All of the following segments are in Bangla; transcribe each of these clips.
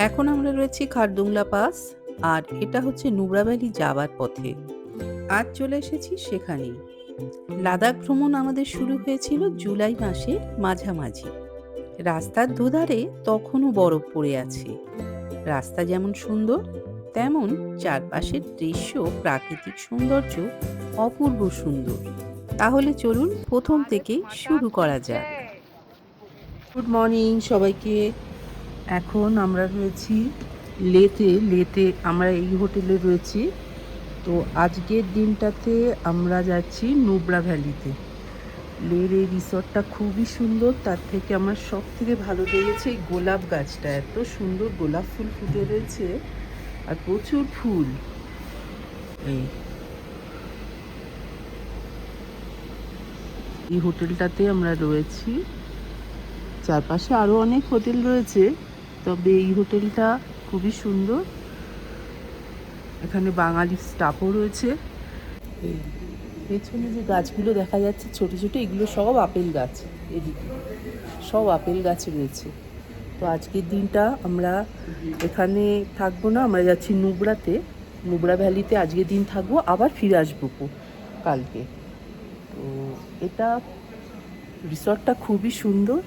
এখন আমরা রয়েছি খারদুংলা পাস, আর এটা হচ্ছে নুব্রা ভ্যালি যাবার পথে। আজ চলে এসেছি সেখানেই। লাদাখ ভ্রমণ আমাদের শুরু হয়েছিল জুলাই মাসের মাঝামাঝি। রাস্তার দুধারে তখনও বরফ পড়ে আছে। রাস্তা যেমন সুন্দর, তেমন চারপাশের দৃশ্য, প্রাকৃতিক সৌন্দর্য অপূর্ব সুন্দর। তাহলে চলুন প্রথম থেকে শুরু করা যাক। গুড মর্নিং সবাইকে। এখন আমরা রয়েছি লেতে আমরা এই হোটেলে রয়েছি। তো আজকের দিনটাতে আমরা যাচ্ছি নুব্রা ভ্যালিতে। লের এই রিসর্টটা খুবই সুন্দর। তার থেকে আমার সব থেকে ভালো লেগেছে এই গোলাপ গাছটা, এত সুন্দর গোলাপ ফুল ফুটে রয়েছে আর প্রচুর ফুল। এই হোটেলটাতে আমরা রয়েছি। চারপাশে আরও অনেক হোটেল রয়েছে, তবে এই হোটেলটা খুবই সুন্দর। এখানে বাঙালি স্টাফও রয়েছে। এই পেছনে যে গাছগুলো দেখা যাচ্ছে ছোট ছোট, এগুলো সব আপেল গাছ। এদিকে সব আপেল গাছ রয়েছে। তো আজকের দিনটা আমরা এখানে থাকবো না, আমরা যাচ্ছি নুব্রাতে, নুব্রা ভ্যালিতে আজকের দিন থাকবো, আবার ফিরে আসবো কালকে। তো এটা রিসর্টটা খুবই সুন্দর।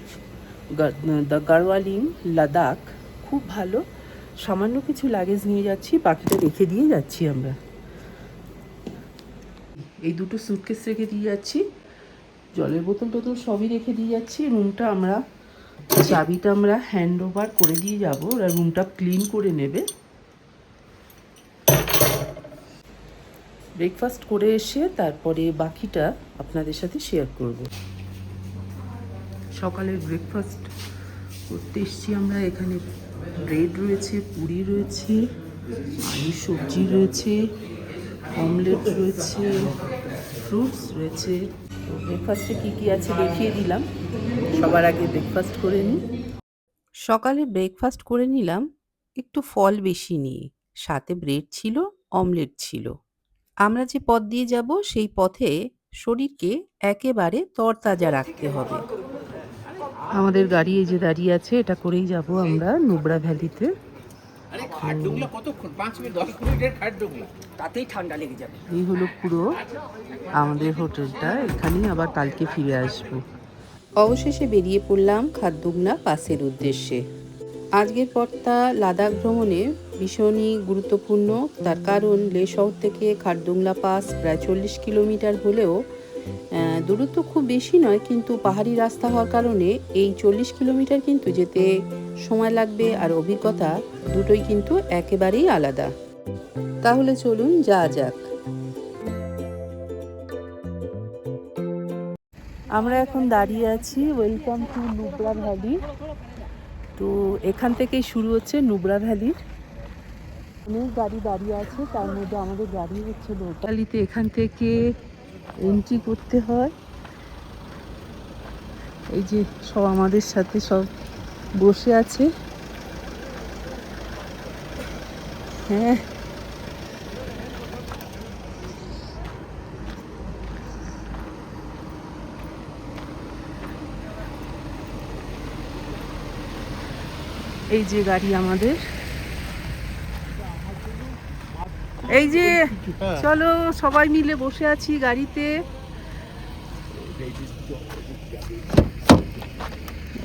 দ্য গাড়ওয়ালিং লাদাখ, খুব ভালো। সামান্য কিছু লাগেজ নিয়ে যাচ্ছি, বাকিটা রেখে দিয়ে যাচ্ছি আমরা। এই দুটো সুটকেস রেখে দিয়ে যাচ্ছি, জলের বোতল টোতল সবই রেখে দিয়ে যাচ্ছি। রুমটা আমরা চাবিটা আমরা হ্যান্ড ওভার করে দিয়ে যাবো, ওরা রুমটা ক্লিন করে নেবে। ব্রেকফাস্ট করে এসে তারপরে বাকিটা আপনাদের সাথে শেয়ার করব। সকালের ব্রেকফাস্ট করতে এসছি আমরা। এখানে ব্রেড রয়েছে, পুরি রয়েছে, আলুর সবজি রয়েছে, অমলেট রয়েছে, ফ্রুটস রয়েছে। তো ব্রেকফাস্টে কী কী আছে দেখিয়ে দিলাম। সবার আগে ব্রেকফাস্ট করে নিই। সকালে ব্রেকফাস্ট করে নিলাম একটু ফল বেশি নিয়ে, সাথে ব্রেড ছিল, অমলেট ছিল। আমরা যে পথ দিয়ে যাব সেই পথে শরীরকে একেবারে তরতাজা রাখতে হবে। আমাদের গাড়ি এই যে দাঁড়িয়ে আছে, এটা করেই যাব আমরা নুব্রা ভ্যালিতে। তাতেই ঠান্ডা লেগে যাবে। এই হলো পুরো আমাদের হোটেলটা, এখানেই আবার কালকে ফিরে আসবো। অবশেষে বেরিয়ে পড়লাম খারদুংলা পাসের উদ্দেশ্যে। আজকের পথটা লাদাখ ভ্রমণে ভীষণই গুরুত্বপূর্ণ। তার কারণ লে শহর থেকে খারদুংলা পাস প্রায় 40 কিলোমিটার হলেও দূরত্ব খুব বেশি নয়, কিন্তু পাহাড়ি রাস্তা হওয়ার কারণে এই 40 কিলোমিটার কিন্তু যেতে সময় লাগবে, আর অভিজ্ঞতা দুটোই কিন্তু একেবারেই আলাদা। তাহলে চলুন যাওয়া যাক। আমরা এখন দাঁড়িয়ে আছি ওয়েলকাম টু নুব্রা ভ্যালি। তো এখান থেকেই শুরু হচ্ছে নুব্রা ভ্যালির। অনেক গাড়ি দাঁড়িয়ে আছে, তার মধ্যে আমাদের গাড়ি হচ্ছে লোকালিতে। এখান থেকে এন্ট্রি করতে হয়। এই যে সব আমাদের সাথে সব বসে আছে। হ্যাঁ, এই যে গাড়ি আমাদের, এই যে চলো সবাই মিলে বসে আছি গাড়িতে।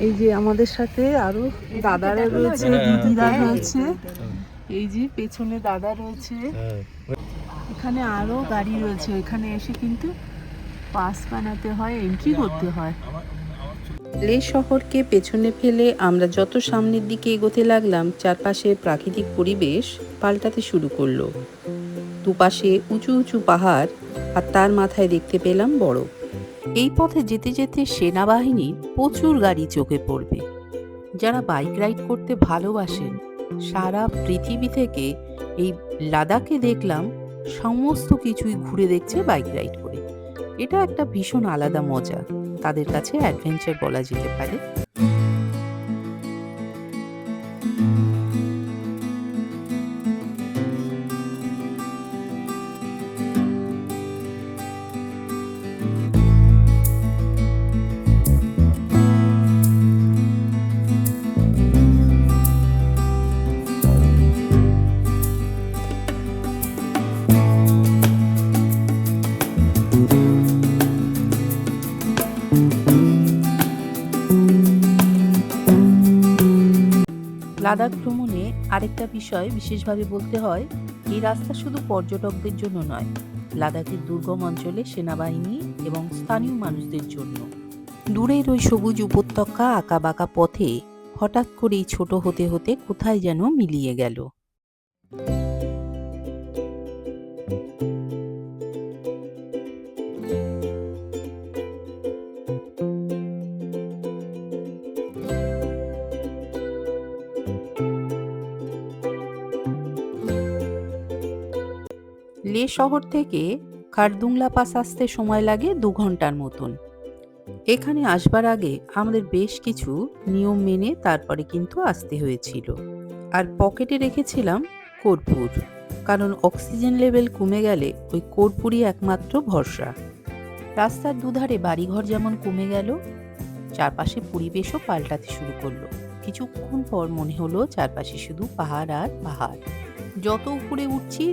এই যে আমাদের সাথে আরো দাদারা রয়েছে, দিদিরা রয়েছে। এই যে পেছনে দাদা রয়েছে। এখানে আরো গাড়ি রয়েছে। এখানে এসে কিন্তু পাস বানাতে হয়, এন্ট্রি করতে হয়। লে শহরকে পেছনে ফেলে আমরা যত সামনের দিকে এগোতে লাগলাম, চারপাশে প্রাকৃতিক পরিবেশ পাল্টাতে শুরু করলো। দুপাশে উঁচু উঁচু পাহাড়, আর তার মাথায় দেখতে পেলাম বরফ। এই পথে যেতে যেতে সেনাবাহিনীর প্রচুর গাড়ি চোখে পড়বে। যারা বাইক রাইড করতে ভালোবাসেন, সারা পৃথিবী থেকে এই লাদাখে দেখলাম সমস্ত কিছুই ঘুরে দেখছে বাইক রাইড করে। এটা একটা ভীষণ আলাদা মজা, তাদের কাছে অ্যাডভেঞ্চার বলা যেতে পারে। লাদাখ ভ্রমণে আরেকটা বিষয় বিশেষভাবে বলতে হয়, এই রাস্তা শুধু পর্যটকদের জন্য নয়, লাদাখের দুর্গম অঞ্চলে সেনাবাহিনী এবং স্থানীয় মানুষদের জন্য। দূরের ওই সবুজ উপত্যকা আঁকাবাঁকা পথে হঠাৎ করেই ছোট হতে হতে কোথায় যেন মিলিয়ে গেল। লে শহর থেকে খারদুংলা পাস আসতে সময় লাগে 2 ঘন্টার মতন। এখানে আসবার আগে আমাদের বেশ কিছু নিয়ম মেনে তারপরে কিন্তু আসতে হয়েছিল। আর পকেটে রেখেছিলাম কর্পূর, কারণ অক্সিজেন লেভেল কমে গেলে ওই কর্পূরই একমাত্র ভরসা। রাস্তার দুধারে বাড়িঘর যেমন কমে গেল, চারপাশে পরিবেশও পাল্টাতে শুরু করলো। কিছুক্ষণ পর মনে হলো চারপাশে শুধু পাহাড় আর পাহাড়। যত উপরে উঠছি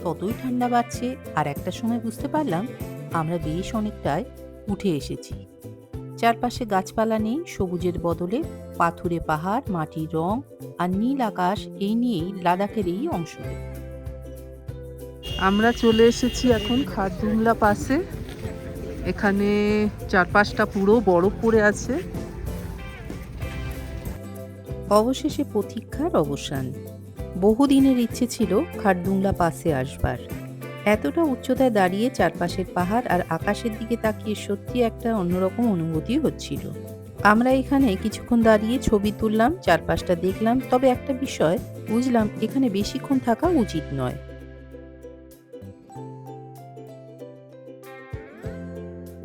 ততই ঠান্ডা বাড়ছে, আর একটা সময় বুঝতে পারলাম আমরা বেশ অনেকটাই উঠে এসেছি। চারপাশে গাছপালা নেই, সবুজের বদলে পাথুরে পাহাড়, মাটির রং আর নীল আকাশ, এই নিয়েই লাদাখের এই অংশ। আমরা চলে এসেছি এখন খারদুংলা পাসে। এখানে চারপাশটা পুরো বরফ পড়ে আছে। অবশেষে প্রতীক্ষার অবসান। বহুদিনের ইচ্ছে ছিল খারদুংলা পাসে আসবার। এতটা উচ্চতায় দাঁড়িয়ে চারপাশের পাহাড় আর আকাশের দিকে তাকিয়ে সত্যি একটা অন্যরকম অনুভূতি হচ্ছিল। আমরা এখানে কিছুক্ষণ দাঁড়িয়ে ছবি তুললাম, চারপাশটা দেখলাম, তবে একটা বিষয় বুঝলাম, এখানে বেশিক্ষণ থাকা উচিত নয়।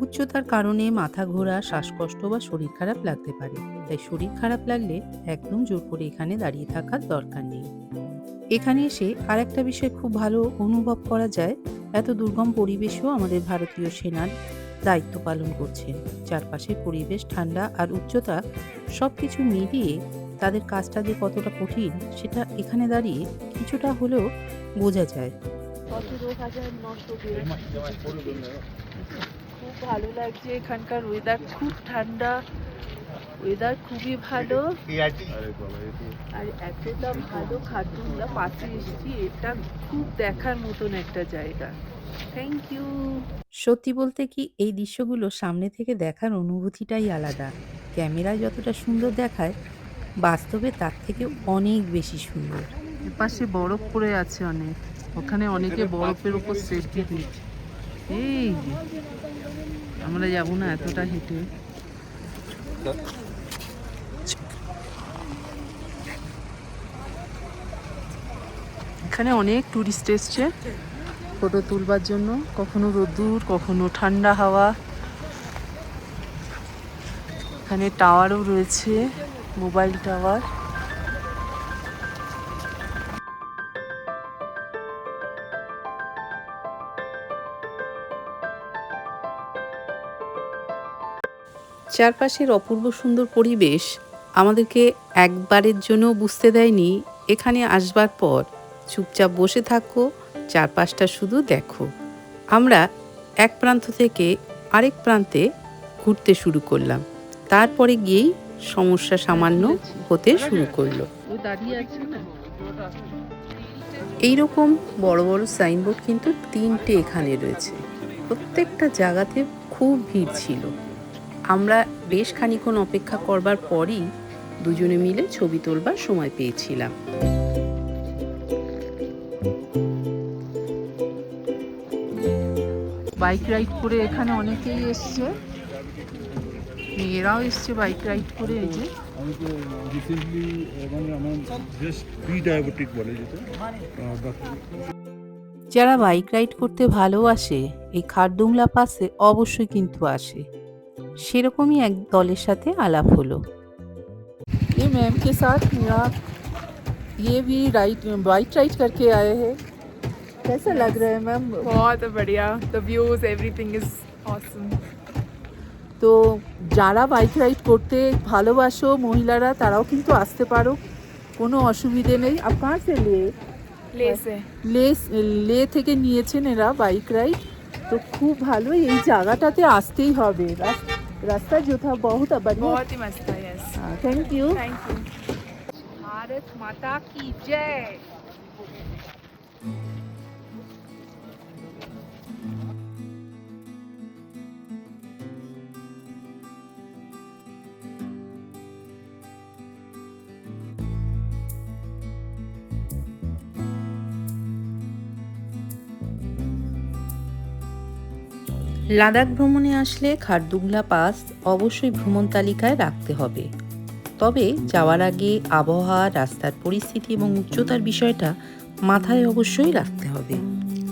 উচ্চতার কারণে মাথা ঘোরা, শ্বাসকষ্ট বা শরীর খারাপ লাগতে পারে, তাই শরীর খারাপ লাগলে একদম জোর করে এখানে দাঁড়িয়ে থাকার দরকার নেই। এখানে এসে আর একটা বিষয় খুব ভালো অনুভব করা যায়, এত দুর্গম পরিবেশেও আমাদের ভারতীয় সেনার দায়িত্ব পালন করছেন। চারপাশের পরিবেশ, ঠান্ডা আর উচ্চতা সবকিছু মিলিয়ে তাদের কাজটা যে কতটা কঠিন সেটা এখানে দাঁড়িয়ে কিছুটা হলেও বোঝা যায়। খুব ভালো লাগছে, এখানকার ওয়েদার খুব ঠান্ডা, ওয়েদার খুবই ভালো। আর এতটা ভালো খারদুংলা পাশে এসেছি, এটা খুব দেখার মতন একটা জায়গা। Thank you. সত্যি বলতে কি, এই দৃশ্যগুলো সামনে থেকে দেখার অনুভূতিটাই আলাদা। ক্যামেরায় যতটা সুন্দর দেখায়, বাস্তবে তার থেকে অনেক বেশি সুন্দর। এপাশে বরফ পড়ে আছে অনেক, ওখানে অনেকে বরফের উপর সেলফি তুলছে। এই যে, আমরা যাবো না এতটা হেঁটে। এখানে অনেক টুরিস্ট এসছে ফটো তুলবার জন্য, কখনো রোদ্দুর, কখনো ঠান্ডা হাওয়া। এখানে টাওয়ারও রয়েছে, মোবাইল টাওয়ার। চারপাশের অপূর্ব সুন্দর পরিবেশ আমাদেরকে একবারের জন্য বুঝতে দেয়নি এখানে আসবার পর চুপচাপ বসে থাকো, চারপাশটা শুধু দেখো। আমরা এক প্রান্ত থেকে আরেক প্রান্তে ঘুরতে শুরু করলাম, তারপরে গিয়েই সমস্যা সামান্য হতে শুরু করলো। এইরকম বড় বড় সাইনবোর্ড কিন্তু 3টে এখানে রয়েছে, প্রত্যেকটা জায়গাতে খুব ভিড় ছিল। আমরা বেশ খানিকক্ষণ অপেক্ষা করবার পরই দুজনে মিলে ছবি তোলবার সময় পেয়েছিলাম। বাইক রাইড করে এখানে অনেকেই এসছে, মেয়েরাও এসছে বাইক রাইড করে। এই যে আমি তো রিসেন্টলি মানে আমার জাস্ট প্রি ডায়াবেটিক বলে যেটা যারা বাইক রাইড করতে ভালোবাসে এই খারদুংলা পাসে অবশ্যই কিন্তু আসে। সেরকমই এক দলের সাথে আলাপ হলো। ये मैम के साथ मेरा ये भी बाइक राइड करके आए हैं। कैसा लग रहा है मैम? बहुत बढ़िया, the views, everything is awesome. তো যারা বাইক রাইড করতে ভালোবাসো মহিলারা, তারাও কিন্তু আসতে পারো, কোনো অসুবিধে নেই। आप कहाँ से लिए? ले से লে থেকে নিয়েছেন এরা বাইক রাইড। তো খুব ভালো, এই জায়গাটাতে আসতেই হবে। রাস্তা जो था बहुत बढ़िया। बहुत ही मस्त था। Yes, thank you. Thank you. Bharat माता की जय। লাদাখ ভ্রমণে আসলে খারদুংলা পাস অবশ্যই ভ্রমণ তালিকায় রাখতে হবে। তবে যাওয়ার আগে আবহাওয়া, রাস্তার পরিস্থিতি এবং উচ্চতার বিষয়টা মাথায় অবশ্যই রাখতে হবে।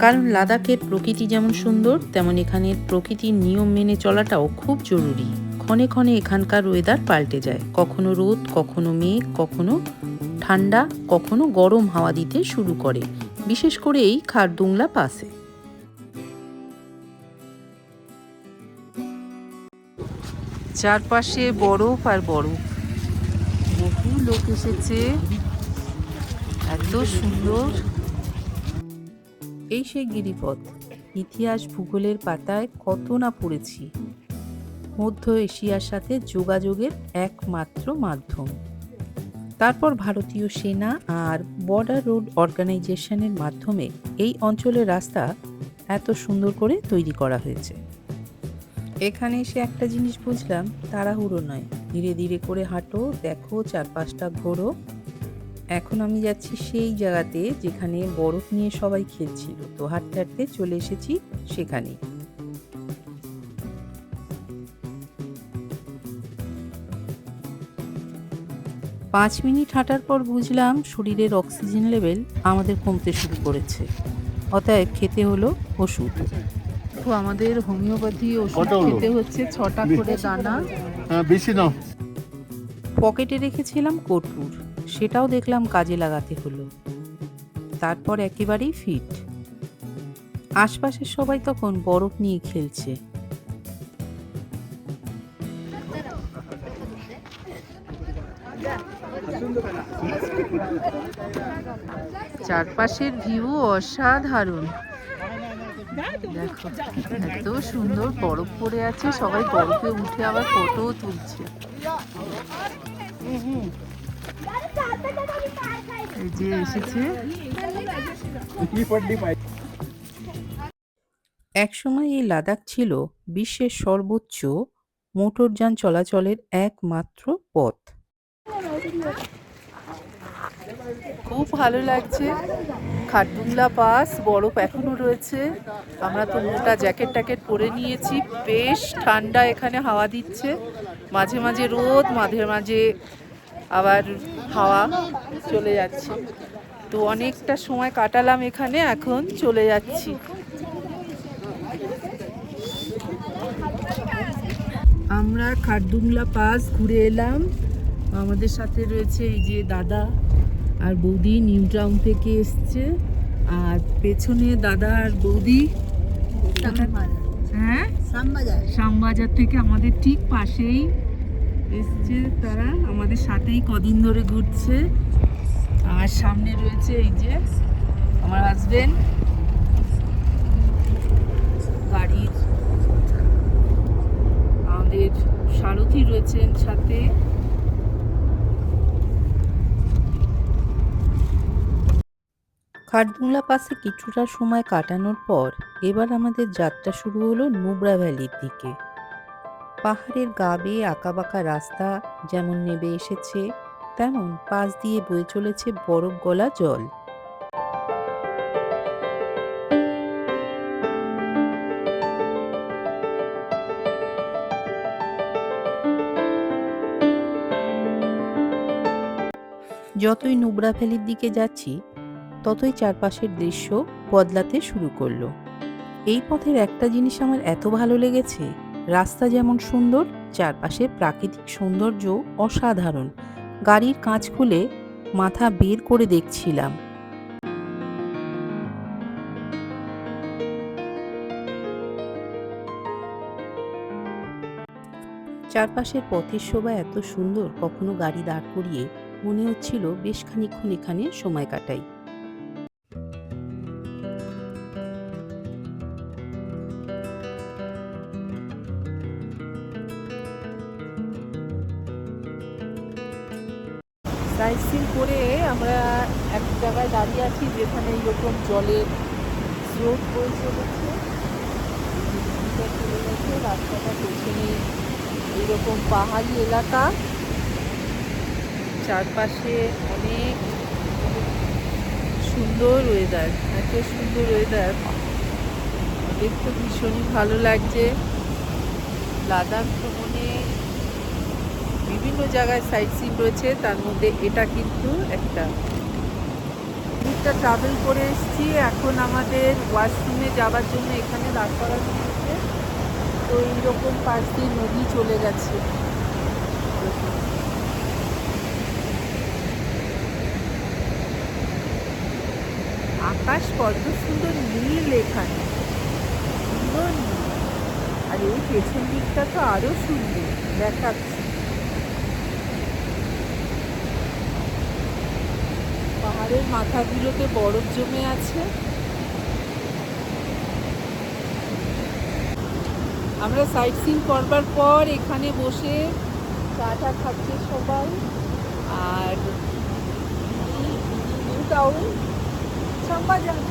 কারণ লাদাখের প্রকৃতি যেমন সুন্দর, তেমন এখানের প্রকৃতির নিয়ম মেনে চলাটাও খুব জরুরি। ক্ষণে ক্ষণে এখানকার ওয়েদার পাল্টে যায়, কখনো রোদ, কখনো মেঘ, কখনো ঠান্ডা, কখনো গরম হাওয়া দিতে শুরু করে, বিশেষ করে এই খারদুংলা পাসে। চারপাশে বরফ আর বরফ, বহু লোক এসেছে, এত সুন্দর। এই সেই গিরিপথ, ইতিহাস ভূগোলের পাতায় কত না পড়েছি। মধ্য এশিয়ার সাথে যোগাযোগের একমাত্র মাধ্যম। তারপর ভারতীয় সেনা আর বর্ডার রোড অর্গানাইজেশনের মাধ্যমে এই অঞ্চলের রাস্তা এত সুন্দর করে তৈরি করা হয়েছে। এখানে এসে একটা জিনিস বুঝলাম, তাড়াহুড়ো নয়, ধীরে ধীরে করে হাঁটো, দেখো, চারপাশটা ঘোরো। এখন আমি যাচ্ছি সেই জায়গাতে যেখানে বরফ নিয়ে সবাই খেলছিল, তো হাঁটতে হাঁটতে চলে এসেছি সেখানে। পাঁচ মিনিট হাঁটার পর বুঝলাম শরীরের অক্সিজেন লেভেল আমাদের কমতে শুরু করেছে, অতএব খেতে হলো ওষুধ। তো আমাদের হোমিওপ্যাথি ওষুধ খেতে হচ্ছে 6টা করে দানা। বেশি নাও। পকেটে রেখেছিলাম কটুর, সেটাও দেখলাম কাজে লাগাতে হলো। তারপর একেবারেই ফিট। আশপাশের সবাই তখন বরফ নিয়ে খেলছে। চারপাশের ভিউ অসাধারণ। দেখো এত সুন্দর বরফ পড়ে আছে, সবাই বরফে উঠে আবার ফটো তুলছে। এই যে এসেছে। একসময় এই লাদাখ ছিল বিশ্বের সর্বোচ্চ মোটরযান চলাচলের একমাত্র পথ। খুব ভালো লাগছে। খারদুংলা পাস, বরফ এখনো রয়েছে। আমরা তো মোটা জ্যাকেট ট্যাকেট পরে নিয়েছি, বেশ ঠান্ডা, এখানে হাওয়া দিচ্ছে, মাঝে মাঝে রোদ, মাঝে মাঝে আবার হাওয়া চলে যাচ্ছে। তো অনেকটা সময় কাটালাম এখানে, এখন চলে যাচ্ছি। আমরা খারদুংলা পাস ঘুরে এলাম। আমাদের সাথে রয়েছে এই যে দাদা আর বৌদি, নিউ টাউন থেকে এসছে। আর পেছনে দাদা আর বৌদি হ্যাঁ শ্যামবাজার থেকে আমাদের ঠিক পাশেই এসছে। তারা আমাদের সাথেই কদিন ধরে ঘুরছে। আর সামনে রয়েছে এই যে আমার হাজবেন্ড, গাড়ির আমাদের সারথি রয়েছেন সাথে। খারদুংলা পাসে কিছুটা সময় কাটানোর পর এবার আমাদের যাত্রা শুরু হলো নুব্রা ভ্যালির দিকে। পাহাড়ের গা বেয়ে আঁকাবাঁকা রাস্তা যেমন নেমে এসেছে, তেমন পাশ দিয়ে বয়ে চলেছে বরফ গলা জল। যতই নুব্রা ভ্যালির দিকে যাচ্ছি, ততই চারপাশের দৃশ্য বদলাতে শুরু করলো। এই পথের একটা জিনিস আমার এত ভালো লেগেছে, রাস্তা যেমন সুন্দর, চারপাশে প্রাকৃতিক সৌন্দর্য অসাধারণ। গাড়ির কাঁচ খুলে মাথা বের করে দেখছিলাম। চারপাশের পথের শোভা এত সুন্দর, কখনো গাড়ি দাঁড় করিয়ে মনে হচ্ছিল বেশ খানিকক্ষণ এখানে সময় কাটাই। সাইট সিন করে আমরা এক জায়গায় দাঁড়িয়ে আছি যেখানে এইরকম জলের স্রোত বয়ে চলেছে, চলে গেছে রাস্তাটা পেছনে, এইরকম পাহাড়ি এলাকা, চারপাশে অনেক সুন্দর ওয়েদার, এত সুন্দর ওয়েদার, দেখতে ভীষণই ভালো লাগছে। লাদাখ ভ্রমণে বিভিন্ন জায়গায় সাইট সিন রয়েছে, তার মধ্যে এটা কিন্তু একটা। অনেকটা ট্রাভেল করে এসেছি, এখন আমাদের ওয়াশরুমে যাওয়ার জন্য এখানে দাঁড় করানো হয়েছে। তো এইরকম পাশ দিয়ে নদী চলে গেছে। আকাশ কত সুন্দর নীল এখানে, সুন্দর নীল। আর এই পেছন দিকটা তো আরো সুন্দর দেখাচ্ছে। পাহাড়ের মাথাগুলোতে বরফ জমে আছে। আমরা সাইট সিন করবার পর এখানে বসে চাটা খাচ্ছে সবাই। আর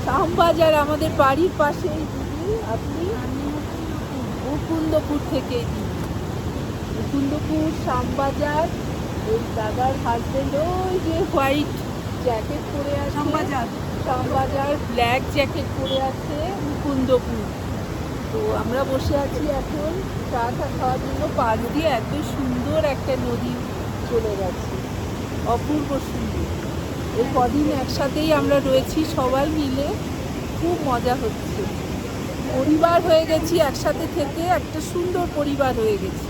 শ্যামবাজার আমাদের বাড়ির পাশেই দিদি। আপনি মুকুন্দপুর থেকে দিদি, মুকুন্দপুর শ্যামবাজার। ওই দাদার হাজবেন্ড ওই যে হোয়াইট জ্যাকেট পরে আছে, শ্যামবাজার ব্ল্যাক জ্যাকেট পরে আছে, মুকুন্দপুর। তো আমরা বসে আছি এখন চা খাওয়ার জন্য। পাশ দিয়ে এত সুন্দর একটা নদী চলে গেছে, অপূর্ব সুন্দর। এই কদিন একসাথেই আমরা রয়েছি সবাই মিলে, খুব মজা হচ্ছে। পরিবার হয়ে গেছি একসাথে থেকে, একটা সুন্দর পরিবার হয়ে গেছি।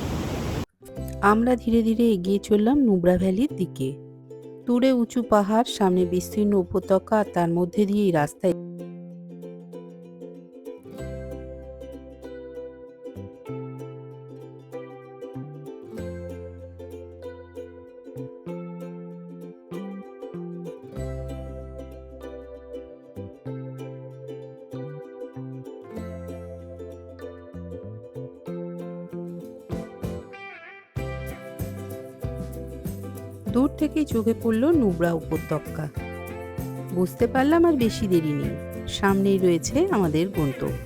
আমরা ধীরে ধীরে এগিয়ে চললাম নুব্রা ভ্যালির দিকে। দূরে উঁচু পাহাড়, সামনে বিস্তীর্ণ উপত্যকা, আর তার মধ্যে দিয়ে এই রাস্তায় দূর থেকেই চোখে পড়ল নুব্রা উপত্যকা। বুঝতে পারলাম আর বেশি দেরি নেই, সামনেই রয়েছে আমাদের গন্তব্য।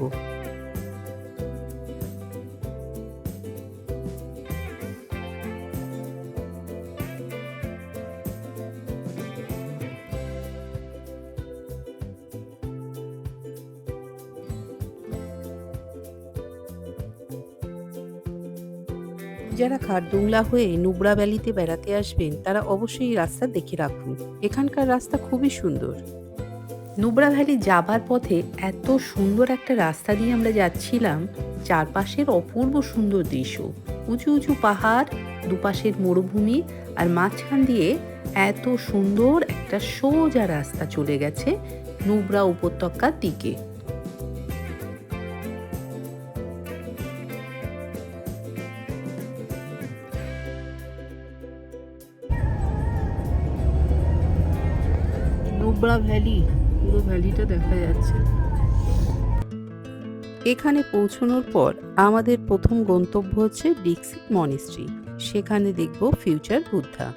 যারা খারদুংলা হয়ে নুব্রা ভ্যালিতে বেড়াতে আসবেন তারা অবশ্যই এই রাস্তা দেখে রাখুন, এখানকার রাস্তা খুবই সুন্দর। নুব্রা ভ্যালি যাবার পথে এত সুন্দর একটা রাস্তা দিয়ে আমরা যাচ্ছিলাম, চারপাশের অপূর্ব সুন্দর দৃশ্য, উঁচু উঁচু পাহাড়, দুপাশের মরুভূমি, আর মাঝখান দিয়ে এত সুন্দর একটা সোজা রাস্তা চলে গেছে নুব্রা উপত্যকার দিকে। নুব্রা ভ্যালি, পুরো ভ্যালিটা দেখা যাচ্ছে। এখানে পৌঁছানোর পর আমাদের প্রথম গন্তব্য হচ্ছে ডিক্সিত মনেস্ট্রি, সেখানে দেখব ফিউচার বুদ্ধা।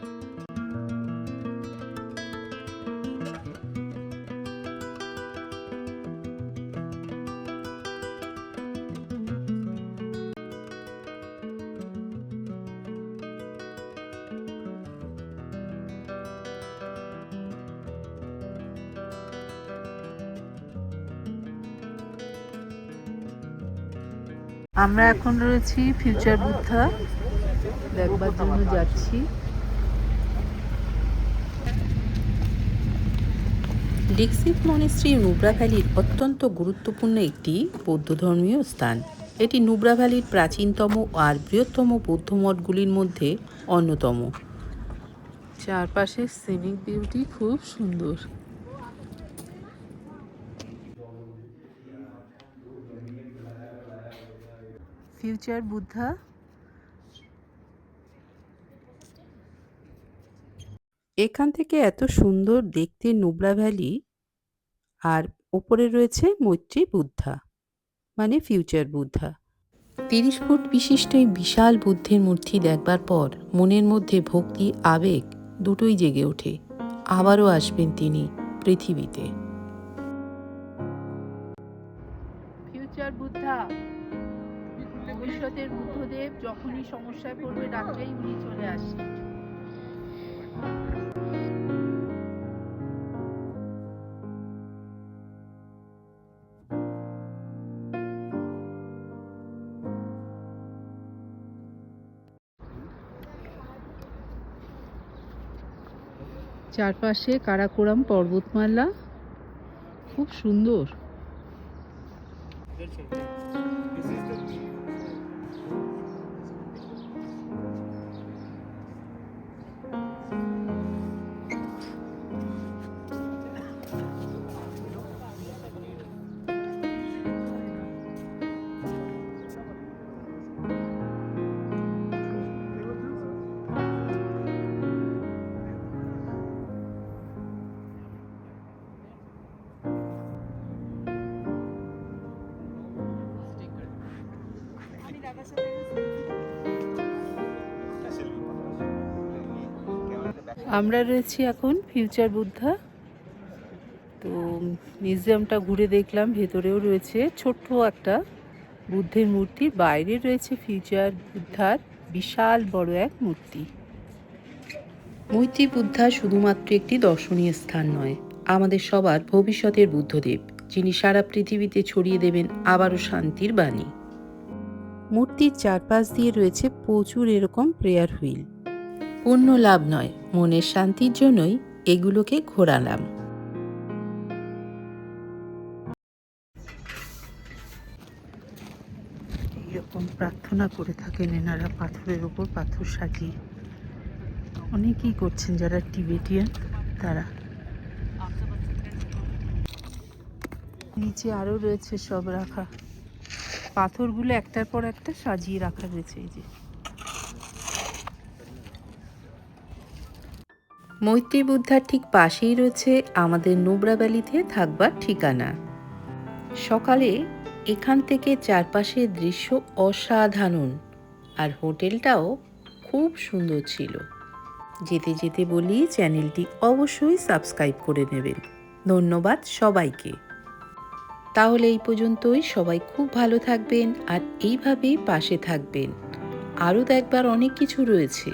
আমরা এখন রয়েছি ফিউচার বুদ্ধা দেখবার জন্য যাচ্ছি। ডিক্সিত মনেস্ট্রি নুব্রা ভ্যালির অত্যন্ত গুরুত্বপূর্ণ একটি বৌদ্ধ ধর্মীয় স্থান। এটি নুব্রা ভ্যালির প্রাচীনতম আর বৃহত্তম বৌদ্ধ মঠগুলির মধ্যে অন্যতম। চারপাশের সিনিক বিউটি খুব সুন্দর। ফিউচার বুদ্ধা। এখান থেকে এত সুন্দর দেখতে নুব্রা ভ্যালি, আর ওপরে রয়েছে মৈত্রী বুদ্ধা মানে ফিউচার বুদ্ধা। 30 ফুট বিশিষ্ট এই বিশাল বুদ্ধের মূর্তি দেখবার পর মনের মধ্যে ভক্তি, আবেগ দুটোই জেগে ওঠে। আবারও আসবেন তিনি পৃথিবীতে। ফিউচার বুদ্ধা, ভবিষ্যতের বুদ্ধদেব যখনই সমস্যায় পড়বে ডাকলেই উনি চলে আসেন। চারপাশে কারাকোরাম পর্বতমালা, খুব সুন্দর। আমরা রয়েছি এখন ফিউচার বুদ্ধা। তো মিউজিয়ামটা ঘুরে দেখলাম, ভেতরেও রয়েছে ছোট্ট একটা বুদ্ধের মূর্তি, বাইরে রয়েছে ফিউচার বুদ্ধার বিশাল বড় এক মূর্তি। মৈত্রী বুদ্ধা শুধুমাত্র একটি দর্শনীয় স্থান নয়, আমাদের সবার ভবিষ্যতের বুদ্ধদেব, যিনি সারা পৃথিবীতে ছড়িয়ে দেবেন আবারও শান্তির বাণী। মূর্তির চারপাশ দিয়ে রয়েছে প্রচুর এরকম প্রেয়ার হুইল। পুণ্য লাভ নয়, মনের শান্তির জন্যই এগুলোকে ঘোরালাম। এরকম প্রার্থনা করে থাকেন এনারা পাথরের ওপর পাথর সাজিয়ে। অনেকেই করছেন যারা টিবেটিয়ান তারা। নিচে আরও রয়েছে সব রাখা, পাথরগুলো একটার পর একটা সাজিয়ে রাখা রয়েছে। এই যে মৈত্রী বুদ্ধার ঠিক পাশেই রয়েছে আমাদের নুব্রা ভ্যালিতে থাকবার ঠিকানা। সকালে এখান থেকে চারপাশের দৃশ্য অসাধারণ, আর হোটেলটাও খুব সুন্দর ছিল। যেতে যেতে বলি চ্যানেলটি অবশ্যই সাবস্ক্রাইব করে নেবেন। ধন্যবাদ সবাইকে। তাহলে এই পর্যন্তই, সবাই খুব ভালো থাকবেন আর এইভাবেই পাশে থাকবেন। আরও দেখবার অনেক কিছু রয়েছে।